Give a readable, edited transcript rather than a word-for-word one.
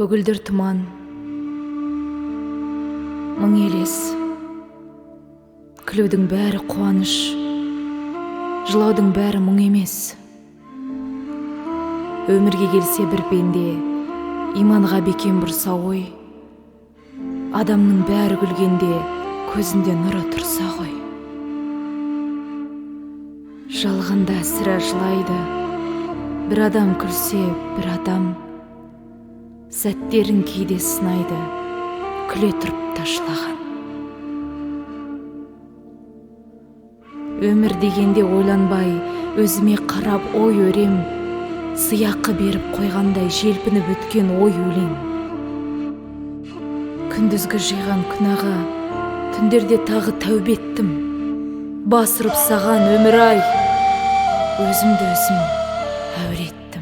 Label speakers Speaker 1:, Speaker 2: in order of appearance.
Speaker 1: Көгілдір тұман, мың елес, күлудің бәрі қуаныш, жылаудың бәрі мұң емес. Өмірге келсе бір пенде, иманға бекем бұрса ғой, адамның бәрі күлгенде көзінде нұры тұрса ғой. Жалғанда сірә жылайды, бір адам күлсе, бір адам сәттерін кейде сынайды, күле тұрып ташлаған. Өмір дегенде ойланбай, өзіме қарап ой өрем, сыйақы беріп қойғандай желпініп өткен ой өлең. Күндізгі жиған күнәға, түндерде тағы тәубе еттім. Бас ұрып саған өмір ай, өзімді өзім әуреттім.